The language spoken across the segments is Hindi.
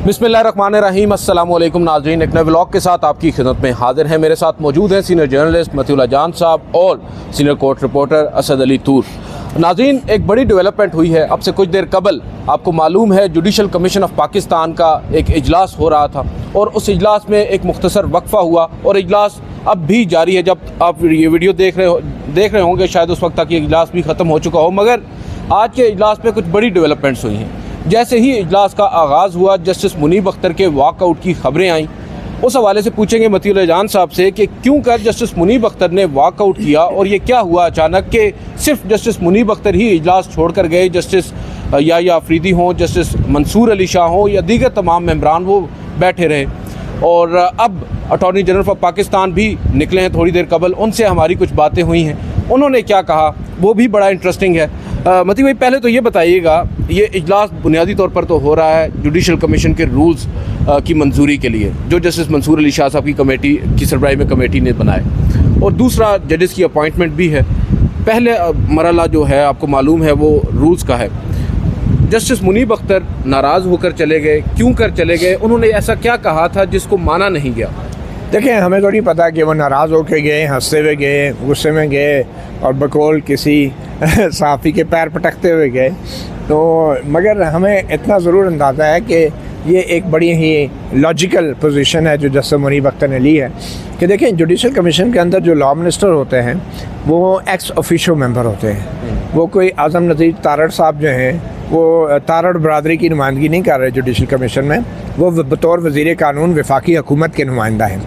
बिस्मिल्लाहिर्रहमानिर्रहीम अस्सलाम वालेकुम नाज़रीन, एक नए व्लॉग के साथ आपकी खिदमत में हाजिर हैं। मेरे साथ मौजूद हैं सीनियर जर्नलिस्ट मतीउल्लाह जान साहब और senior court reporter Asad Ali Toor. नाज़रीन, एक बड़ी डेवलपमेंट हुई है। अब से कुछ देर कबल आपको मालूम है जुडिशल कमीशन ऑफ पाकिस्तान का एक इजलास हो रहा था और उस इजलास में एक मुख्तसर वक्फ़ा हुआ और इजलास अब भी जारी है। जब आप ये वीडियो देख रहे होंगे शायद उस वक्त तक ये इजलास भी ख़त्म हो चुका हो, मगर आज के इजलास में कुछ बड़ी डेवलपमेंट्स हुई हैं। जैसे ही इजलास का आगाज़ हुआ, जस्टिस मुनीब अख्तर के वॉकआउट की खबरें आईं। उस हवाले से पूछेंगे मतीउल्लाह जान साहब से कि क्यों कर जस्टिस मुनीब अख्तर ने वॉकआउट किया और ये क्या हुआ अचानक कि सिर्फ जस्टिस मुनीब अख्तर ही इजलास छोड़ कर गए। जस्टिस या अफरीदी हों, जस्टिस मंसूर अली शाह हों या दीगर तमाम मेंबरान वो बैठे रहे। और अब अटॉर्नी जनरल ऑफ पाकिस्तान भी निकले हैं थोड़ी देर कबल, उनसे हमारी कुछ बातें हुई हैं। उन्होंने क्या कहा वो भी बड़ा इंटरेस्टिंग है। मती भाई, पहले तो ये बताइएगा, ये इजलास बुनियादी तौर पर तो हो रहा है जुडिशल कमीशन के रूल्स की मंजूरी के लिए, जो जस्टिस मंसूर अली शाह साहब की कमेटी की सरबराही में कमेटी ने बनाए, और दूसरा जजेस की अपॉइंटमेंट भी है। पहले मरला जो है आपको मालूम है वो रूल्स का है। जस्टिस मुनीब अख्तर नाराज़ होकर चले गए, क्यों कर चले गए? उन्होंने ऐसा क्या कहा था जिसको माना नहीं गया? देखिए, हमें तो नहीं पता कि वो नाराज़ होकर गए, हंसते हुए गए, गुस्से में गए और बकौल किसी सहाफ़ी के पैर पटकते हुए गए। तो मगर हमें इतना ज़रूर अंदाज़ा है कि ये एक बड़ी ही लॉजिकल पोजीशन है जो जस्टिस मुनीब अख्तर ने ली है कि देखें, जुडिशल कमीशन के अंदर जो लॉ मिनिस्टर होते हैं वो एक्स ऑफिशियो मेंबर होते हैं। वो कोई आज़म नज़ीर तारड़ साहब जो हैं वो तारड़ बरादरी की नुमाइंदगी नहीं कर रहे जुडिशल कमीशन में, वो बतौर वज़ीर कानून वफाकी हुकूमत के नुमाइंदा हैं।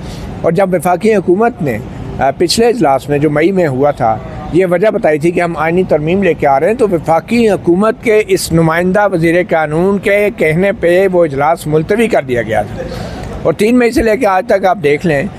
और जब वफाकी हुकूमत ने पिछले इजलास में जो मई में हुआ था ये वजह बताई थी कि हम आइनी तरमीम लेके आ रहे हैं, तो वफाकी हुकूमत के इस नुमाइंदा वज़ीर कानून के कहने पे वो इजलास मुलतवी कर दिया गया था। और 3 मई से लेकर आज तक आप देख लें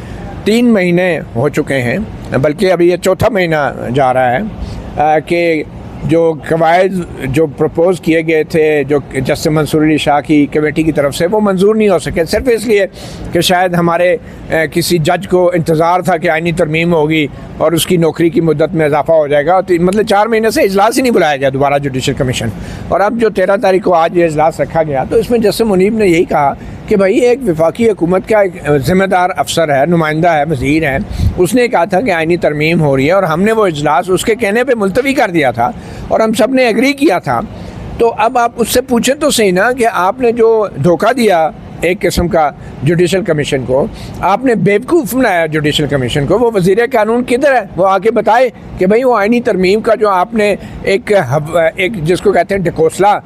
3 महीने हो चुके हैं, बल्कि अभी ये चौथा महीना जा रहा है कि जो कवायद जो प्रपोज़ किए गए थे जो जस्टिस मंसूर अली शाह की कमेटी की तरफ से, वो मंजूर नहीं हो सके, सिर्फ इसलिए कि शायद हमारे किसी जज को इंतज़ार था कि आइनी तरमीम होगी और उसकी नौकरी की मुद्दत में इजाफा हो जाएगा। मतलब 4 महीने से इजलास ही नहीं बुलाया गया दोबारा जुडिशल कमीशन। और अब जो 13 तारीख को आज ये इजलास रखा गया, तो इसमें जस्टिस मुनीब ने यही कहा कि भाई एक वफाकी हुकूमत का एक ज़िम्मेदार अफसर है, नुमाइंदा है, वज़ीर है, उसने कहा था कि आइनी तरमीम हो रही है और हमने वो इजलास उसके कहने पे मुलतवी कर दिया था और हम सब ने एग्री किया था। तो अब आप उससे पूछें तो सही ना कि आपने जो धोखा दिया एक किस्म का जुडिशल कमीशन को, आपने बेवकूफ़ बनाया जुडिशल कमीशन को, वो वज़ीर कानून किधर है? वो आके बताए कि भाई वो आइनी तरमीम का जो आपने एक जिसको कहते हैं ढकोसला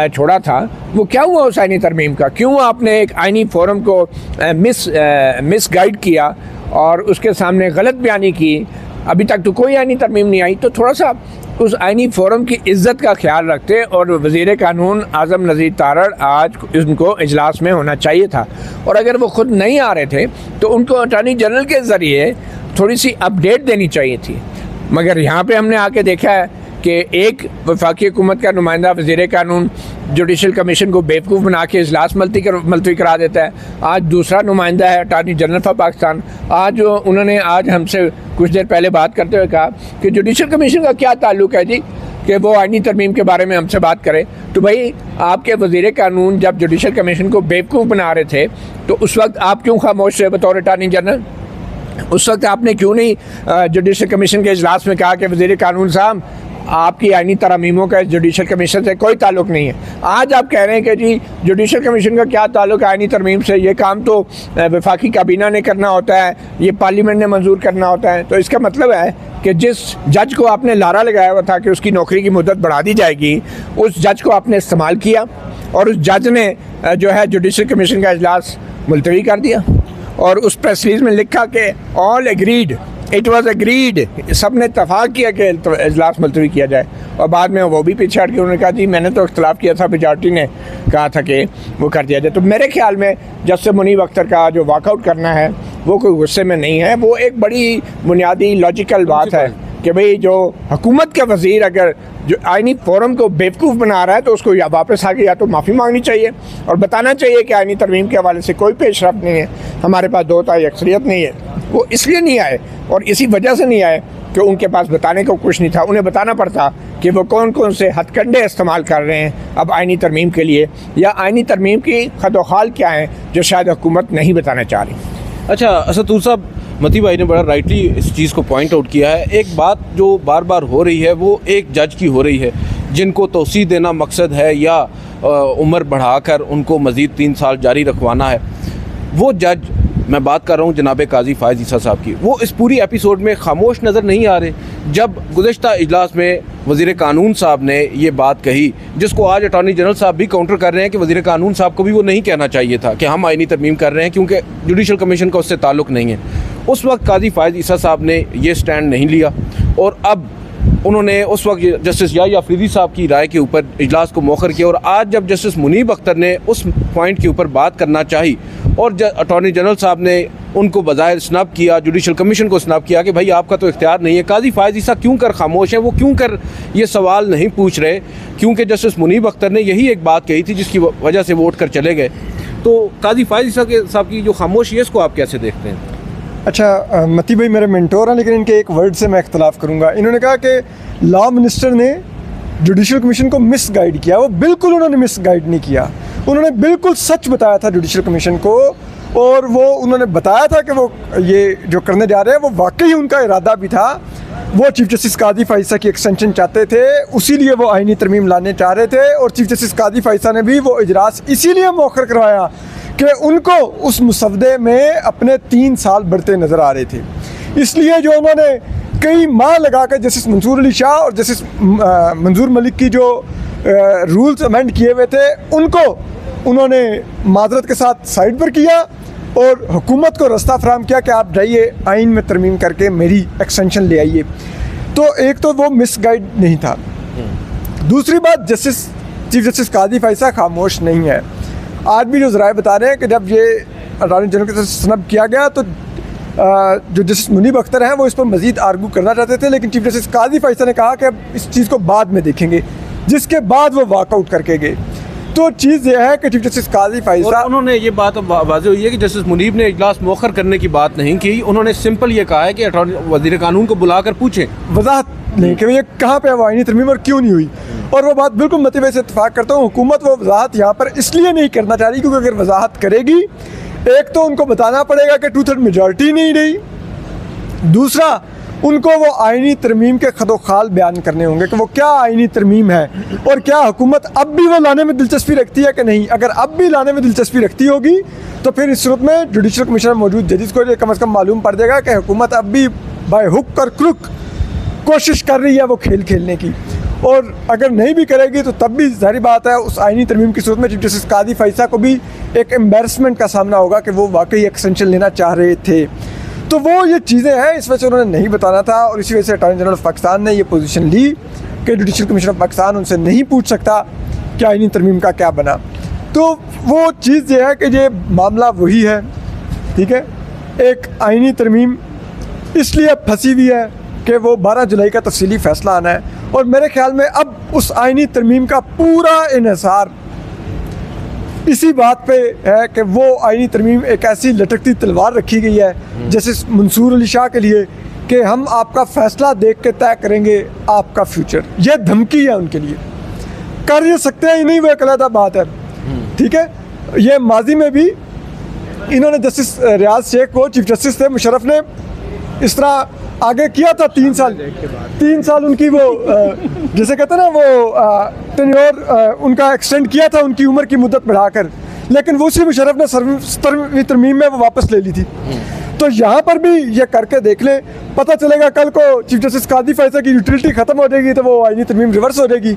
छोड़ा था, वो क्या हुआ उस आइनी तरमीम का? क्यों आपने एक आइनी फोरम को मिस गाइड किया और उसके सामने गलत बयानी की? अभी तक तो कोई आइनी तरमीम नहीं आई। तो थोड़ा सा उस आइनी फोरम की इज़्ज़त का ख्याल रखते और वज़ीर कानून आज़म नज़ीर तारड़ आज उनको इजलास में होना चाहिए था। और अगर वो ख़ुद नहीं आ रहे थे तो उनको अटॉर्नी जनरल के ज़रिए थोड़ी सी अपडेट देनी चाहिए थी। मगर यहाँ पे हमने आके देखा है कि एक वफाकी हुकूमत का नुमाइंदा वज़ीर कानून जुडिशल कमीशन को बेवकूफ़ बना के इजलास मुलतवी करा देता है। आज दूसरा नुमाइंदा है अटॉर्नी जनरल ऑफ पाकिस्तान, आज उन्होंने आज हमसे कुछ देर पहले बात करते हुए कहा कि जुडिशल कमीशन का क्या ताल्लुक़ है जी कि वो आइनी तरमीम के बारे में हमसे बात करे। तो भाई, आपके वज़ीर कानून जब जुडिशल कमीशन को बेवकूफ़ बना रहे थे तो उस वक्त आप क्यों खामोश रहे बतौर अटॉर्नी जनरल? उस वक्त आपने क्यों नहीं जुडिशल कमीशन के इजलास में कहा कि वज़ीर कानून साहब आपकी आइनी तरमीमों का जुडिशल कमीशन से कोई ताल्लुक़ नहीं है? आज आप कह रहे हैं कि जी जुडिशल कमीशन का क्या ताल्लुक़ है आइनी तरमीम से, ये काम तो वफाकी काबीना ने करना होता है, ये पार्लियामेंट ने मंजूर करना होता है। तो इसका मतलब है कि जिस जज को आपने लारा लगाया हुआ था कि उसकी नौकरी की मुद्दत बढ़ा दी जाएगी, उस जज को आपने इस्तेमाल किया और उस जज ने जो है जुडिशल कमीशन का इजलास मुलतवी कर दिया और उस प्रेस रिलीज में लिखा कि all agreed, it was agreed, सब ने इत्तफाक किया कि इजलास मुलतवी किया जाए। और बाद में वो भी पीछे हट के उन्होंने कहा जी मैंने तो इख्तलाफ किया था, मेजॉरिटी ने कहा था कि वो कर दिया जाए। तो मेरे ख्याल में जस्टिस मुनीब अख्तर का जो वॉकआउट करना है वो कोई गुस्से में नहीं है, वो एक बड़ी बुनियादी लॉजिकल बात है कि भाई जो हुकूमत का वज़ीर अगर जो आइनी फोरम को बेवकूफ़ बना रहा है तो उसको या वापस आके या तो माफ़ी मांगनी चाहिए और बताना चाहिए कि आइनी तरमीम के हवाले से कोई पेशरफ्त नहीं है, हमारे पास 2 तिहाई अक्सरियत नहीं है। वो इसलिए नहीं आए और इसी वजह से नहीं आए कि उनके पास बताने को कुछ नहीं था। उन्हें बताना पड़ता कि वो कौन कौन से हथकंडे इस्तेमाल कर रहे हैं अब आइनी तरमीम के लिए, या आइनी तरमीम की खदोखाल क्या है जो शायद हुकूमत नहीं बताना चाह रही। अच्छा असदुल साहब, मती भाई ने बड़ा राइटली इस चीज़ को पॉइंट आउट किया है। एक बात जो बार बार हो रही है वो एक जज की हो रही है जिनको तोसी देना मकसद है या उम्र बढ़ाकर उनको मज़ीद 3 साल जारी रखवाना है। वो जज, मैं बात कर रहा हूँ जनाब काजी फ़ायज़ ईसा साहब की, वो इस पूरी एपिसोड में खामोश नज़र नहीं आ रहे। जब गुज़श्ता इजलास में वज़ीर कानून साहब ने ये बात कही, जिसको आज अटॉर्नी जनरल साहब भी काउंटर कर रहे हैं कि वज़ीर कानून साहब को भी वो नहीं कहना चाहिए था कि हम आइनी तरमीम कर रहे हैं क्योंकि जुडिशल कमीशन का उससे ताल्लुक़ नहीं है। उस वक्त काजी फ़ायज़ ईसा साहब ने ये स्टैंड नहीं लिया और अब उन्होंने उस वक्त जस्टिस याह्या अफरीदी साहब की राय के ऊपर इजलास को मौखर किया और आज जब जस्टिस मुनीब अख्तर ने उस पॉइंट के ऊपर बात करना चाही और अटॉर्नी जनरल साहब ने उनको बज़ाहिर स्नब किया, जुडिशल कमीशन को स्नब किया कि भाई आपका तो इख्तियार नहीं है, काजी फ़ायज़ ईसा क्यों कर खामोश हैं, वो क्यों कर ये सवाल नहीं पूछ रहे? क्योंकि जस्टिस मुनीब अख्तर ने यही एक बात कही थी जिसकी वजह से वोट कर चले गए। तो काजी फ़ायज़ ईसा साहब की जो खामोशी है इसको आप कैसे देखते हैं? अच्छा, मती भाई मेरे मेंटोर हैं, लेकिन इनके एक वर्ड से मैं इख्तलाफ करूँगा। इन्होंने कहा कि लॉ मिनिस्टर ने जुडिशल कमीशन को मिस गाइड किया। वो बिल्कुल उन्होंने मिस गाइड नहीं किया, उन्होंने बिल्कुल सच बताया था जुडिशल कमीशन को, और वो उन्होंने बताया था कि वो ये जो करने जा रहे हैं वो वाकई उनका इरादा भी था। वो चीफ जस्टिस काजी फ़ायज़ ईसा की एक्सटेंशन चाहते थे, उसीलिए वो आइनी तरमीम लाने चाह रहे थे, और चीफ जस्टिस काजी फ़ायज़ ईसा ने भी वो इजलास इसीलिए मौखर करवाया कि उनको उस मुसवदे में अपने 3 साल बढ़ते नज़र आ रहे थे। इसलिए जो उन्होंने कई माह लगा कर जस्टिस मंसूर अली शाह और जस्टिस मंजूर मलिक की जो रूल्स अमेंड किए हुए थे उनको उन्होंने माजरत के साथ साइड पर किया और हुकूमत को रास्ता फराहम किया कि आप जाइए आइन में तरमीम करके मेरी एक्सटेंशन ले आइए। तो एक तो वो मिस गाइड नहीं था। दूसरी बात, चीफ जस्टिस काजी फ़ायज़ ईसा खामोश नहीं है। आज भी जो ज़राए बता रहे हैं कि जब ये अटॉर्नी जनरल के साथ स्नब किया गया तो जो जस्टिस मुनीब अख्तर हैं वो इस पर मज़ीद आर्गू करना चाहते थे, लेकिन चीफ जस्टिस काजी फ़ायज़ ईसा ने कहा कि अब इस चीज़ को बाद में देखेंगे, जिसके बाद वो वॉकआउट करके गए। तो चीज़ ये है कि चीफ जस्टिस काजी फ़ायज़ ईसा, उन्होंने ये बात वाज़ेह हुई है कि जस्टिस मुनीब ने इजलास मौखर करने की बात नहीं की, उन्होंने सिंपल ये कहा है कि वज़ीर कानून को बुलाकर पूछें, वजाहत नहीं कि ये कहाँ पे आइनी तरमीम और क्यों नहीं हुई। और वो बात बिल्कुल मती से इत्तेफाक करता हूँ, हुकूमत वो वजाहत यहाँ पर इसलिए नहीं करना चाह रही क्योंकि अगर वजाहत करेगी, एक तो उनको बताना पड़ेगा कि 2/3 मेजॉरिटी नहीं रही, दूसरा उनको वो आइनी तरमीम के खदोखाल बयान करने होंगे कि वो क्या आइनी तरमीम है और क्या हुकूमत अब भी वो लाने में दिलचस्पी रखती है कि नहीं। अगर अब भी लाने में दिलचस्पी रखती होगी तो फिर इस सूरत में जुडिशल कमीशन में मौजूद जजेस को ये कम अज़ कम मालूम पड़ जाएगा कि हुकूमत अब भी बाय हुक और क्रुक कोशिश कर रही है वो खेल खेलने की, और अगर नहीं भी करेगी तो तब भी जाहिर बात है उस आइनी तरमीम की सूरत में चीफ जस्टिस काजी फ़ायज़ ईसा को भी एक एम्बेरसमेंट का सामना होगा कि वो वाकई एक्सटेंशन लेना चाह रहे थे। तो वो ये चीज़ें हैं, इस वजह से उन्होंने नहीं बताना था और इसी वजह से अटॉर्नी जनरल ऑफ पाकिस्तान ने ये पोजीशन ली कि जुडिशल कमीशन ऑफ पाकिस्तान उनसे नहीं पूछ सकता कि आइनी तरमीम का क्या बना। तो वो चीज़ ये है कि ये मामला वही है, ठीक है। एक आइनी तरमीम इसलिए फंसी हुई है कि वो 12 जुलाई का तफसीली फ़ैसला आना है, और मेरे ख्याल में अब उस आइनी तरमीम का पूरा इन्हिसार इसी बात पे है कि वो आइनी तरमीम एक ऐसी लटकती तलवार रखी गई है जैसे मंसूर अली शाह के लिए कि हम आपका फ़ैसला देख के तय करेंगे आपका फ्यूचर। यह धमकी है उनके लिए, कर ये सकते हैं, नहीं वो एक अलग बात है, ठीक है। ये माजी में भी इन्होंने जस्टिस रियाज शेख को, चीफ जस्टिस थे मुशर्रफ ने, इस तरह आगे किया था 3 साल उनकी वो जैसे कहते हैं ना वो टेन्योर उनका एक्सटेंड किया था, उनकी उम्र की मुद्दत बढ़ाकर, लेकिन वो उसी मुशर्रफ ने 17वीं तरमीम में वो वापस ले ली थी। तो यहाँ पर भी ये करके देख ले, पता चलेगा कल को चीफ जस्टिस काजी फ़ायज़ ईसा की यूटिलिटी ख़त्म हो जाएगी तो वो आइनी तरमीम रिवर्स हो जाएगी,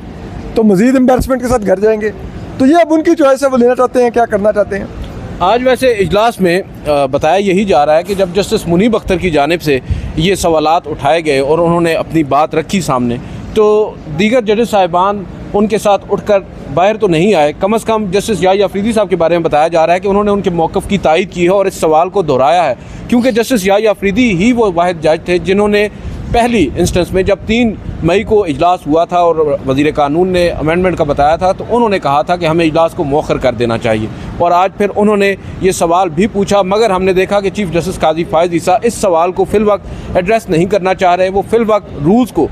तो मज़ीद एम्बेरसमेंट के साथ घर जाएंगे। तो ये अब उनकी चॉइस है, वो लेना चाहते हैं क्या करना चाहते हैं। आज वैसे इजलास में बताया यही जा रहा है कि जब जस्टिस मुनीब अख्तर की जानिब से ये सवालात उठाए गए और उन्होंने अपनी बात रखी सामने, तो दीगर जजेस साहिबान उनके साथ उठकर बाहर तो नहीं आए। कम अज़ कम जस्टिस याह्या अफरीदी साहब के बारे में बताया जा रहा है कि उन्होंने उनके मौक़िफ़ की तायीद की है और इस सवाल को दोहराया है, क्योंकि जस्टिस याह्या अफरीदी ही वो वाहिद जज थे जिन्होंने पहली इंस्टेंस में जब 3 मई को इजलास हुआ था और वज़ीर कानून ने अमेंडमेंट का बताया था, तो उन्होंने कहा था कि हमें इजलास को मौखर कर देना चाहिए, और आज फिर उन्होंने ये सवाल भी पूछा, मगर हमने देखा कि चीफ जस्टिस काजी फायज़ ईसा इस सवाल को फ़िलवक्त एड्रेस नहीं करना चाह रहे। वो फ़िलवक्त रूल्स को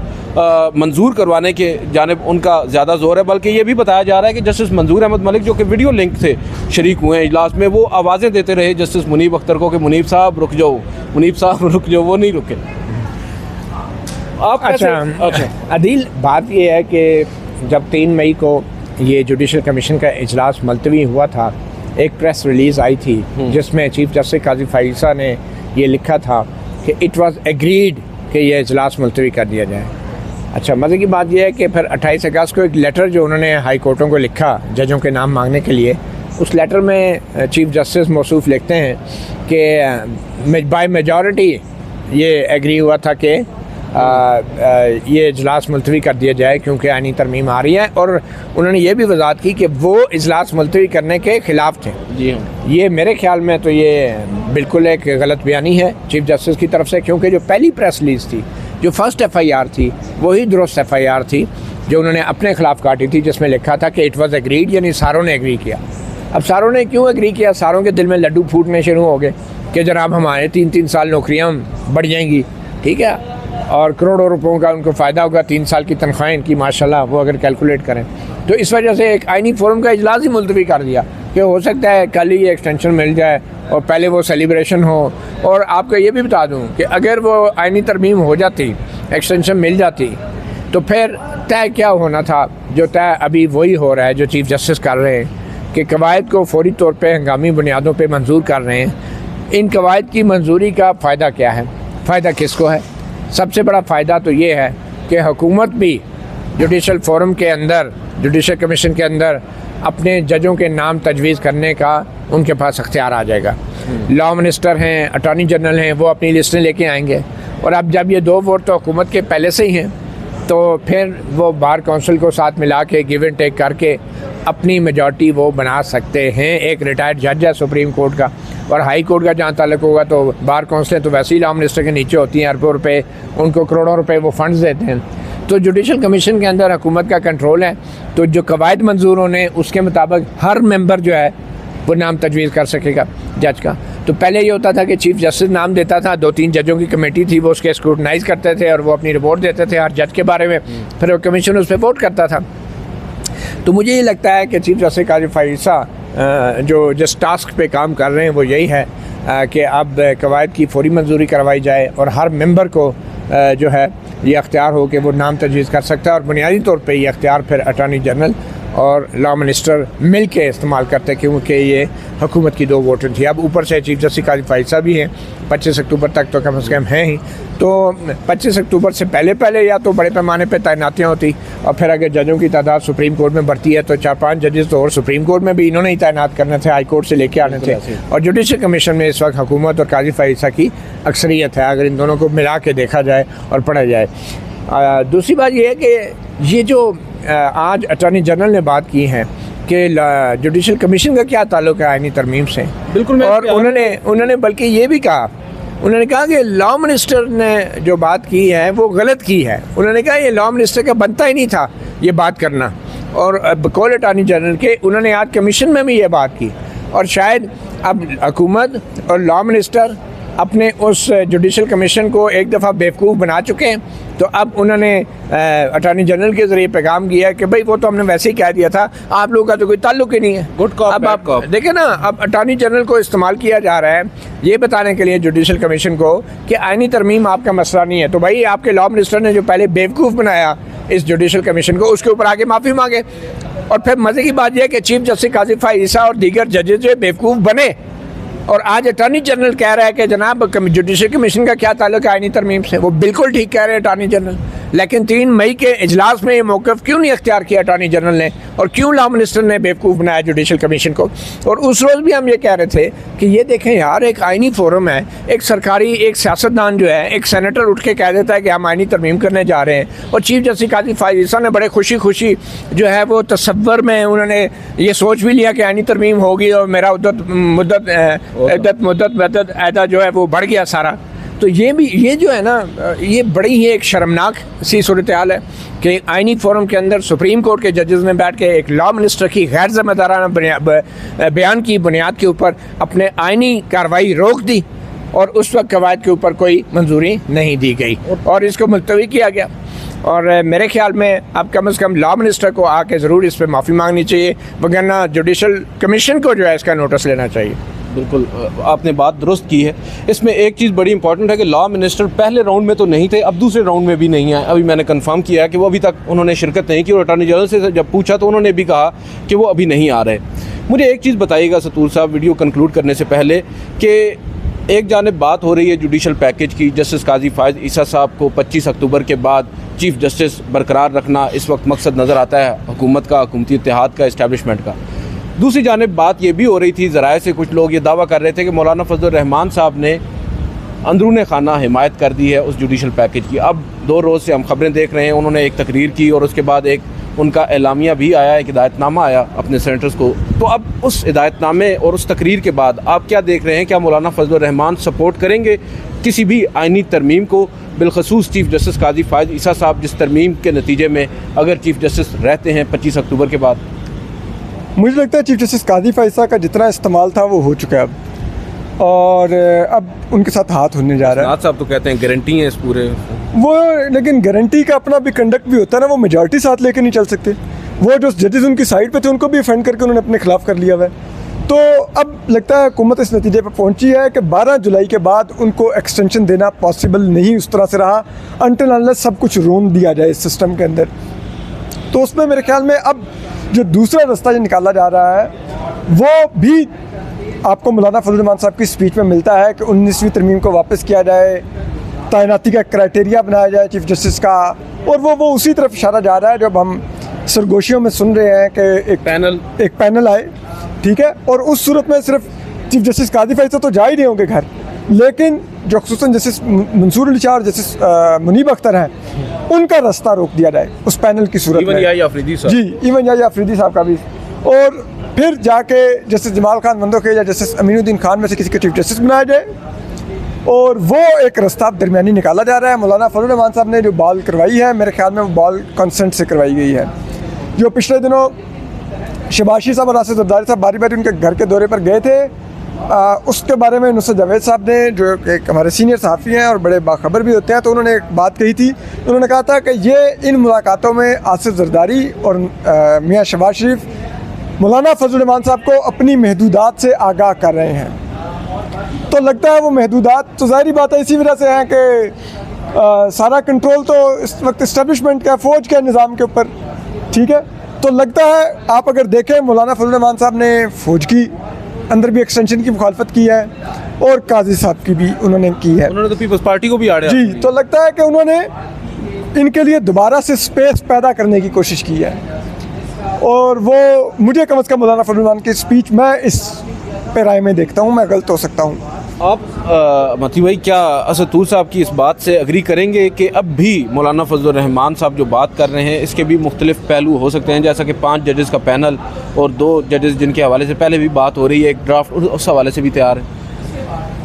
मंजूर करवाने के जानिब उनका ज़्यादा ज़ोर है, बल्कि ये भी बताया जा रहा है कि जस्टिस मंजूर अहमद मलिक जो कि वीडियो लिंक से शरीक हुए हैं इजलास में, वो आवाज़ें देते रहे जस्टिस मुनीब अख्तर को कि मुनीब साहब रुक जाओ, मुनीब साहब रुक जाओ, वो नहीं रुके। आप अच्छा, अदील, बात ये है कि जब 3 मई को ये जुडिशल कमीशन का इजलास मुलतवी हुआ था, एक प्रेस रिलीज़ आई थी जिसमें चीफ जस्टिस काजी फायज़ ईसा ने ये लिखा था कि इट वाज एग्रीड कि ये इजलास मुलतवी कर दिया जाए। अच्छा, मज़े की बात यह है कि फिर 28 अगस्त को एक लेटर जो उन्होंने हाई कोर्टों को लिखा जजों के नाम मांगने के लिए, उस लेटर में चीफ जस्टिस मौसूफ लिखते हैं कि बाय मेजॉरिटी ये एग्री हुआ था कि ये इजलास मुलतवी कर दिया जाए क्योंकि आईनी तरमीम आ रही है, और उन्होंने ये भी वजाहत की कि वो इजलास मुलतवी करने के ख़िलाफ़ थे। जी हाँ, ये मेरे ख्याल में तो ये बिल्कुल एक गलत बयानी है चीफ जस्टिस की तरफ से, क्योंकि जो पहली प्रेस रिलीज़ थी, जो फर्स्ट FIR थी, वही दुरुस्त FIR थी जो उन्होंने अपने ख़िलाफ़ काटी थी, जिसमें लिखा था कि इट वाज एग्रीड, यानी सारों ने एग्री किया। अब सारों ने क्यों एग्री किया? सारों के दिल में लड्डू फूटने शुरू हो गए कि जनाब हमारे 3-3 साल नौकरियाँ बढ़ जाएंगी, ठीक है, और करोड़ों रुपयों का उनको फ़ायदा होगा, 3 साल की तनख्वाहें इनकी माशाल्लाह वो अगर कैलकुलेट करें, तो इस वजह से एक आईनी फोरम का इजलास ही मुलतवी कर दिया कि हो सकता है कल ही एक्सटेंशन मिल जाए और पहले वो सेलिब्रेशन हो। और आपको ये भी बता दूं कि अगर वो आईनी तरमीम हो जाती, एक्सटेंशन मिल जाती, तो फिर तय क्या होना था, जो तय अभी वही हो रहा है जो चीफ जस्टिस कर रहे हैं कि कवायद को फौरी तौर पे हंगामी बुनियादों पे मंजूर कर रहे हैं। इन कवायद की मंजूरी का फ़ायदा क्या है? फ़ायदा किसको है? सबसे बड़ा फ़ायदा तो ये है कि हुकूमत भी जुडिशल फोरम के अंदर, जुडिशल कमीशन के अंदर अपने जजों के नाम तजवीज़ करने का उनके पास अख्तियार आ जाएगा। लॉ मिनिस्टर हैं, अटॉर्नी जनरल हैं, वो अपनी लिस्टें लेके आएंगे, और अब जब ये 2 वोट तो हुकूमत के पहले से ही हैं, तो फिर वो बार काउंसिल को साथ मिला के गिव एंड टेक करके अपनी मेजॉरिटी वो बना सकते हैं। एक रिटायर्ड जज है सुप्रीम कोर्ट का, और हाई कोर्ट का जहाँ ताल्लुक होगा तो बार काउंसिलें तो वैसे ही लॉ मिनिस्टर के नीचे होती हैं, अरबों रुपए, उनको करोड़ों रुपए वो फंड्स देते हैं। तो जुडिशल कमीशन के अंदर हुकूमत का कंट्रोल है, तो जो कवायद मंजूर होने उसके मुताबिक हर मेंबर जो है वो नाम तजवीज़ कर सकेगा जज का। तो पहले ये होता था कि चीफ जस्टिस नाम देता था, 2-3 जजों की कमेटी थी, वो उसके स्क्रूटनाइज करते थे और वो अपनी रिपोर्ट देते थे हर जज के बारे में, फिर वो कमीशन उस पर वोट करता था। तो मुझे ये लगता है कि चीफ जस्टिस काजी फायज़ ईसा जो जिस टास्क पे काम कर रहे हैं वो यही है कि अब कवायद की फौरी मंजूरी करवाई जाए और हर मेंबर को जो है ये अख्तियार हो कि वो नाम तजवीज़ कर सकता है, और बुनियादी तौर पे ये अख्तियार फिर अटॉर्नी जनरल और लॉ मिनिस्टर मिल के इस्तेमाल करते हैं, क्योंकि ये हुकूमत की 2 वोटें थी। अब ऊपर से चीफ जस्टिस काजी फायज़ ईसा भी हैं, 25 अक्टूबर तक तो कम से कम हैं ही, तो 25 अक्टूबर से पहले या तो बड़े पैमाने पर तैनातियाँ होती, और फिर अगर जजों की तादाद सुप्रीम कोर्ट में बढ़ती है तो 4-5 जजेस तो और सुप्रीम कोर्ट में भी इन्होंने ही तैनात करने थे, हाई कोर्ट से लेके आने थे, और जुडिशल कमीशन में इस वक्त हुकूमत और काजी फायज़ ईसा की अक्सरियत है, अगर इन दोनों को मिला के देखा जाए और पढ़ा जाए। दूसरी बात यह है कि ये जो आज अटॉर्नी जनरल ने बात की है कि जुडिशल कमीशन का क्या ताल्लुक है आईनी तरमीम से, बिल्कुल, और उन्होंने बल्कि ये भी कहा, उन्होंने कहा कि लॉ मिनिस्टर ने जो बात की है वो गलत की है। उन्होंने कहा ये लॉ मिनिस्टर का बनता ही नहीं था ये बात करना, और बकौल अटॉर्नी जनरल के उन्होंने आज कमीशन में भी ये बात की, और शायद अब हुकूमत और लॉ मिनिस्टर अपने उस जुडिशल कमीशन को एक दफ़ा बेवकूफ़ बना चुके हैं, तो अब उन्होंने अटॉर्नी जनरल के ज़रिए पैगाम किया कि भाई वो तो हमने वैसे ही कह दिया था, आप लोगों का तो कोई ताल्लुक ही नहीं है। गुड कॉप, अब आप देखें ना, अब अटॉर्नी जनरल को इस्तेमाल किया जा रहा है ये बताने के लिए जुडिशल कमीशन को कि आईनी तरमीम आपका मसला नहीं है। तो भाई आपके लॉ मिनिस्टर ने जो पहले बेवकूफ़ बनाया इस जुडिशल कमीशन को, उसके ऊपर आगे माफ़ी मांगे, और फिर मज़े की बात यह है कि चीफ जस्टिस काजी फायज़ ईसा और दीगर जजेस जो बेवकूफ़ बने, और आज अटॉर्नी जनरल कह रहा है कि जनाब जुडिशल कमीशन का क्या ताल्लुक है आईनी तरमीम से। वो बिल्कुल ठीक कह रहे हैं अटॉर्नी जनरल, लेकिन 3 मई के इजलास में ये मौक़िफ़ क्यों नहीं अख्तियार किया अटॉर्नी जनरल ने, और क्यों लॉ मिनिस्टर ने बेवकूफ़ बनाया जुडिशल कमीशन को। और उस रोज़ भी हम ये कह रहे थे कि ये देखें यार, एक आईनी फोरम है, एक सरकारी एक सियासतदान जो है, एक सेनेटर उठ के कह देता है कि हम आईनी तरमीम करने जा रहे हैं, और चीफ जस्टिस काजी फायज़ ईसा ने बड़े खुशी जो है वो तसव्वुर में उन्होंने ये सोच भी लिया कि आईनी तरमीम होगी और मेरा मुद्दत ऐदा जो है वो बढ़ गया सारा। तो ये जो है ना, ये बड़ी ही एक शर्मनाक सी सूरत हाल है कि आइनी फोरम के अंदर सुप्रीम कोर्ट के जजेस ने बैठ के एक लॉ मिनिस्टर की गैर जिम्मेदाराना बयान की बुनियाद के ऊपर अपने आइनी कार्रवाई रोक दी और उस वक्त कवायद के ऊपर कोई मंजूरी नहीं दी गई और इसको मुलतवी किया गया। और मेरे ख्याल में अब कम से कम लॉ मिनिस्टर को आके ज़रूर इस पर माफ़ी मांगनी चाहिए, वगरना जुडिशल कमीशन को जो है इसका नोटिस लेना चाहिए। बिल्कुल आपने बात दुरुस्त की है। इसमें एक चीज़ बड़ी इंपॉर्टेंट है कि लॉ मिनिस्टर पहले राउंड में तो नहीं थे, अब दूसरे राउंड में भी नहीं आए। अभी मैंने कंफर्म किया है कि वो अभी तक उन्होंने शिरकत नहीं की और अटॉर्नी जनरल से जब पूछा तो उन्होंने भी कहा कि वो अभी नहीं आ रहे। मुझे एक चीज़ बताइएगा सतूर साहब, वीडियो कंक्लूड करने से पहले, कि एक जानिब बात हो रही है जुडिशल पैकेज की, जस्टिस काजी फायद ईसा साहब को 25 अक्टूबर के बाद चीफ जस्टिस बरकरार रखना इस वक्त मकसद नज़र आता है हुकूमत का, हुकूमती इत्तेहाद का, इस्टेब्लिशमेंट का। दूसरी जानिब बात ये भी हो रही थी, ज़राए से कुछ लोग ये दावा कर रहे थे कि मौलाना फजलुर रहमान साहब ने अंदरून खाना हिमायत कर दी है उस जुडिशल पैकेज की। अब 2 रोज़ से हम खबरें देख रहे हैं, उन्होंने एक तकरीर की और उसके बाद एक उनका एलामिया भी आया, एक हिदायतनामा आया अपने सेनेटर्स को। तो अब उस हिदायतनामे और उस तकरीर के बाद आप क्या देख रहे हैं? क्या मौलाना फजलुर रहमान सपोर्ट करेंगे किसी भी आइनी तरमीम को, बिलखसूस चीफ जस्टिस काजी फायद ईसा साहब जिस तरमीम के नतीजे में अगर चीफ जस्टिस रहते हैं 25 अक्टूबर के बाद? मुझे लगता है चीफ जस्टिस काजी फैसला का जितना इस्तेमाल था वो हो चुका है अब, और अब उनके साथ हाथ होने जा रहा है। साहब तो कहते हैं गारंटी है इस पूरे वो, लेकिन गारंटी का अपना भी कंडक्ट भी होता है ना, वो मेजॉरिटी साथ लेके नहीं चल सकते। वो जो जजेस उनकी साइड पे थे उनको भी ऑफेंड करके उन्होंने अपने खिलाफ कर लिया हुआ है। तो अब लगता है हुकूमत इस नतीजे पर पहुंची है कि 12 जुलाई के बाद उनको एक्सटेंशन देना पॉसिबल नहीं उस तरह से रहा, अनटिल अनलेस सब कुछ रोन दिया जाए इस सिस्टम के अंदर। तो उसमें मेरे ख्याल में अब जो दूसरा रास्ता जो निकाला जा रहा है वो भी आपको मौलाना फजलुर रहमान साहब की स्पीच में मिलता है कि 19वीं तरमीम को वापस किया जाए, तैनाती का क्राइटेरिया बनाया जाए चीफ जस्टिस का, और वो उसी तरफ इशारा जा रहा है जब हम सरगोशियों में सुन रहे हैं कि एक पैनल आए, ठीक है, और उस सूरत में सिर्फ चीफ जस्टिस काजी फैसला तो जा ही नहीं होंगे घर, लेकिन जो खुसूसन जस्टिस मंसूर अली शाह और जस्टिस मुनीब अख्तर हैं उनका रास्ता रोक दिया जाए उस पैनल की सूरत में। जी, इवन याहिया अफरीदी साहब का भी, और फिर जाके जस्टिस जमाल खान मंदोके या जस्टिस अमीनुद्दीन खान में से किसी को चीफ जस्टिस बनाया जाए, और वो एक रास्ता दरमियानी निकाला जा रहा है। मौलाना फजलुर रहमान साहब ने जो बॉल करवाई है, मेरे ख्याल में वो बॉल कंसेंट से करवाई गई है। जो पिछले दिनों शबाशी साहब और राशिद जरदारी साहब बारी बारी उनके घर के दौरे पर गए थे, उसके बारे में नुसरत जावेद साहब ने, जो एक हमारे सीनियर सहाफ़ी हैं और बड़े बाखबर भी होते हैं, तो उन्होंने एक बात कही थी। उन्होंने कहा था कि ये इन मुलाकातों में आसिफ जरदारी और मियाँ शहबाज शरीफ मौलाना फजलुर रहमान साहब को अपनी महदूदात से आगाह कर रहे हैं। तो लगता है वो महदूदात तो ज़ाहिरी बात है इसी वजह से हैं कि सारा कंट्रोल तो इस वक्त इस्टेब्लिशमेंट का, फ़ौज के निज़ाम के ऊपर, ठीक है। तो लगता है आप अगर देखें मौलाना फजलुर रहमान साहब ने फ़ौज की अंदर भी एक्सटेंशन की मुखालफत की है और काजी साहब की भी उन्होंने की है, उन्होंने तो पीपल्स पार्टी को भी आड़े जी। तो लगता है कि उन्होंने इनके लिए दोबारा से स्पेस पैदा करने की कोशिश की है, और वो मुझे कम से कम मौलाना फजलुर रहमान की स्पीच मैं इस पे राय में देखता हूँ, मैं गलत हो सकता हूँ। आप मती भाई क्या असतूर साहब की इस बात से अग्री करेंगे कि अब भी मौलाना फजलुर रहमान साहब जो बात कर रहे हैं इसके भी मुख्तलिफ पहलू हो सकते हैं, जैसा कि 5 जजेस का पैनल और 2 जजेस जिनके हवाले से पहले भी बात हो रही है, एक ड्राफ्ट उस हवाले से भी तैयार है?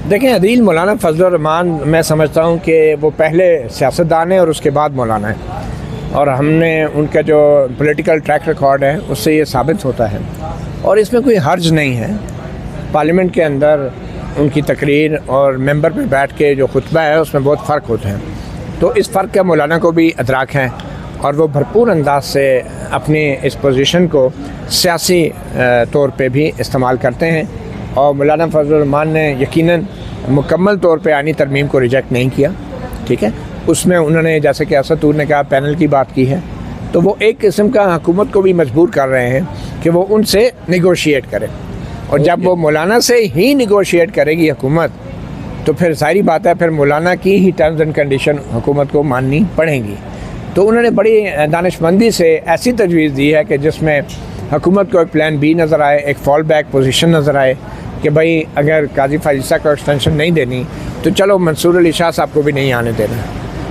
देखें अदील, मौलाना फजलुर रहमान मैं समझता हूँ कि वो पहले सियासतदान है और उसके बाद मौलाना है, और हमने उनका जो पॉलिटिकल ट्रैक रिकॉर्ड है उससे ये साबित होता है, और इसमें कोई हर्ज नहीं है। पार्लियामेंट के अंदर उनकी तकरीर और मेंबर पे बैठ के जो खुतबा है उसमें बहुत फ़र्क होते हैं, तो इस फ़र्क का मौलाना को भी अदराक है, और वो भरपूर अंदाज से अपनी इस पोजीशन को सियासी तौर पे भी इस्तेमाल करते हैं। और मौलाना फजलुर रहमान ने यकीनन मुकम्मल तौर पे आनी तरमीम को रिजेक्ट नहीं किया, ठीक है। उसमें उन्होंने, जैसे कि असदूर ने कहा, पैनल की बात की है, तो वो एक किस्म का हुकूमत को भी मजबूर कर रहे हैं कि वो उनसे निगोशिएट करें, और जब वो मौलाना से ही निगोशिएट करेगी हुकूमत तो फिर सारी बात है, फिर मौलाना की ही टर्म्स एंड कंडीशन हुकूमत को माननी पड़ेंगी। तो उन्होंने बड़ी दानिशमंदी से ऐसी तजवीज़ दी है कि जिसमें हुकूमत को एक प्लान बी नज़र आए, एक फॉल बैक पोजीशन नज़र आए कि भाई अगर काजी फाजिसा को एक्सटेंशन नहीं देनी तो चलो मंसूर अली शाह साहब को भी नहीं आने देना,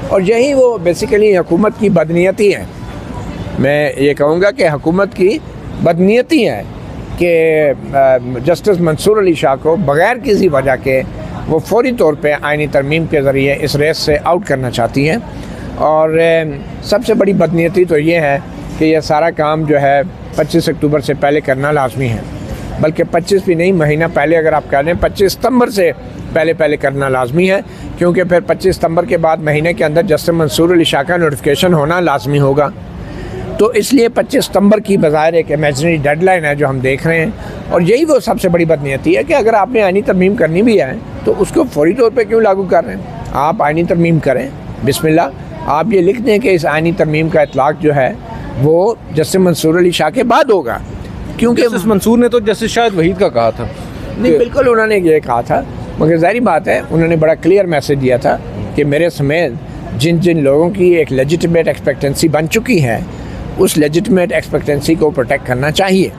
और यही वो बेसिकली हुकूमत की बदनीयती है। मैं ये कहूँगा कि हुकूमत की बदनीयती है कि जस्टिस मंसूर अली शाह को बग़ैर किसी वजह के वो फौरी तौर पे आइनी तरमीम के ज़रिए इस रेस से आउट करना चाहती हैं। और सबसे बड़ी बदनीयती तो ये है कि यह सारा काम जो है 25 अक्टूबर से पहले करना लाजमी है, बल्कि 25 भी नहीं, महीना पहले अगर आप कह लें 25 सितंबर से पहले करना लाजमी है, क्योंकि फिर 25 सितंबर के बाद महीने के अंदर जस्टिस मंसूर अली शाह का नोटिफिकेशन होना लाजमी होगा। तो इसलिए 25 सितंबर की बज़ाहिर एक इमेजिनरी डेडलाइन है जो हम देख रहे हैं। और यही वो सबसे बड़ी बदनीयती है कि अगर आपने आइनी तरमीम करनी भी है तो उसको फौरी तौर पे क्यों लागू कर रहे हैं। आप आइनी तरमीम करें, बिस्मिल्लाह, आप ये लिख दें कि इस आइनी तरमीम का इतलाक़ जो है वो जस्टिस मंसूर अली शाह के बाद होगा, क्योंकि जस्टिस मंसूर ने तो जस्टिस शाहिद वहीद का कहा था। नहीं, बिल्कुल उन्होंने ये कहा था, मगर ज़ाहिर बात है उन्होंने बड़ा क्लियर मैसेज दिया था कि मेरे समेत जिन जिन लोगों की एक लेजिटिमेट एक्सपेक्टेंसी बन चुकी है उस लेजिटिमेट एक्सपेक्टेंसी को प्रोटेक्ट करना चाहिए।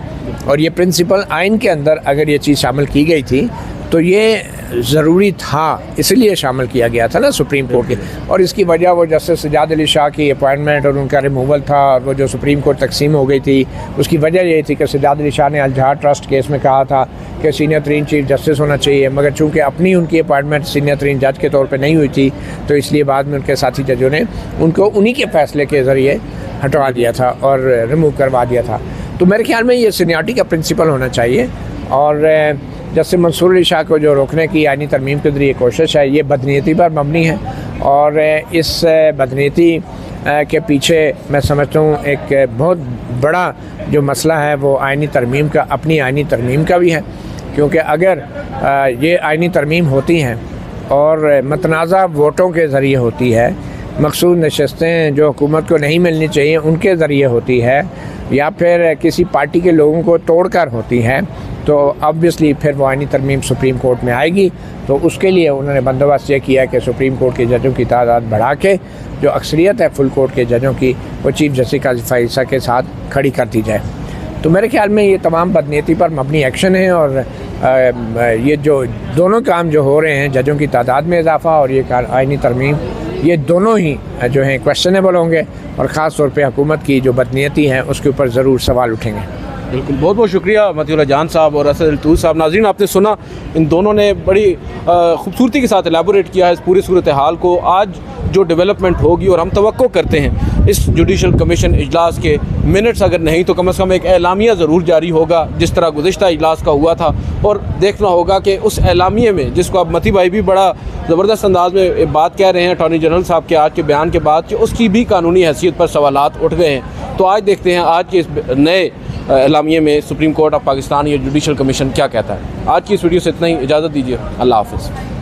और ये प्रिंसिपल आइन के अंदर अगर ये चीज़ शामिल की गई थी तो ये ज़रूरी था, इसलिए शामिल किया गया था ना सुप्रीम कोर्ट के। और इसकी वजह वो जस्टिस सज्जाद अली शाह की अपॉइंटमेंट और उनका रिमूवल था, और वो जो सुप्रीम कोर्ट तकसीम हो गई थी उसकी वजह ये थी कि सज्जाद अली शाह ने अल जहाद ट्रस्ट केस में कहा था कि सीनियर तरीन चीफ जस्टिस होना चाहिए, मगर चूँकि अपनी उनकी अपॉइंटमेंट सीनियर तरीन जज के तौर पर नहीं हुई थी तो इसलिए बाद में उनके साथी जजों ने उनको उन्हीं के फैसले के ज़रिए हटवा दिया था और रिमूव करवा दिया था। तो मेरे ख्याल में ये सीनियरिटी का प्रिंसिपल होना चाहिए। और जस्टिस मंसूर अली शाह को जो रोकने की आइनी तरमीम के ज़रिए कोशिश है ये बदनीयती पर मबनी है। और इस बदनीयती के पीछे मैं समझता हूँ एक बहुत बड़ा जो मसला है वो आइनी तरमीम का, अपनी आइनी तरमीम का भी है, क्योंकि अगर ये आइनी तरमीम होती हैं और मतनाज़ा वोटों के ज़रिए होती है, मखसूस नशस्तें जो हुकूमत को नहीं मिलनी चाहिए उनके ज़रिए होती है, या फिर किसी पार्टी के लोगों को तोड़कर होती है, तो ऑब्वियसली फिर वो आइनी तरमीम सुप्रीम कोर्ट में आएगी। तो उसके लिए उन्होंने बंदोबस्त ये किया कि सुप्रीम कोर्ट के जजों की तादाद बढ़ा के जो अक्सरियत है फुल कोर्ट के जजों की वो चीफ जस्टिस काज़ी फ़ाइज़ा के साथ खड़ी कर दी जाए। तो मेरे ख्याल में ये तमाम बदनीयती पर मबनी एक्शन है। और ये जो दोनों काम जो हो रहे हैं, जजों की तादाद में इजाफा और ये आइनी तरमीम, ये दोनों ही जो हैं क्वेश्चनेबल होंगे और ख़ास तौर पे हुकूमत की जो बदनीयती हैं उसके ऊपर ज़रूर सवाल उठेंगे। बिल्कुल, बहुत बहुत शुक्रिया मतीउल्लाह जान साहब और असद अली तूर साहब। नाज़रीन, आपने सुना, इन दोनों ने बड़ी खूबसूरती के साथ एलेबोरेट किया है इस पूरी सूरत हाल को। आज जो डेवलपमेंट होगी, और हम तवक्को करते हैं इस जुडिशल कमीशन इजलास के मिनट्स अगर नहीं तो कम से कम एक एलामिया ज़रूर जारी होगा जिस तरह गुज़िश्ता इजलास का हुआ था। और देखना होगा कि उस एलामिये में, जिसको अब मती भाई भी बड़ा ज़बरदस्त अंदाज में बात कह रहे हैं अटॉर्नी जनरल साहब के आज के बयान के बाद, कि उसकी भी कानूनी हैसियत पर सवालात उठ गए हैं। तो आज देखते हैं आज के इस नए एलामिये में सुप्रीम कोर्ट ऑफ पाकिस्तान या जुडिशल कमीशन क्या कहता है। आज की इस वीडियो से इतना ही, इजाज़त दीजिए, अल्लाह हाफ़िज़।